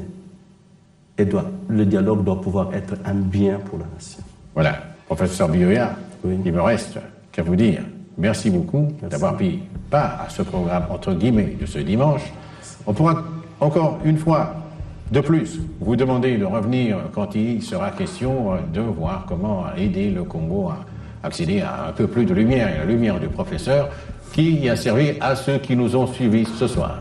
Et le dialogue doit pouvoir être un bien pour la nation. Voilà. Professeur Biloya, il me reste qu'à vous dire merci beaucoup d'avoir pris part à ce programme, entre guillemets, de ce dimanche. On pourra encore une fois de plus vous demander de revenir quand il sera question de voir comment aider le Congo à accéder à un peu plus de lumière, et la lumière du professeur qui a servi à ceux qui nous ont suivis ce soir.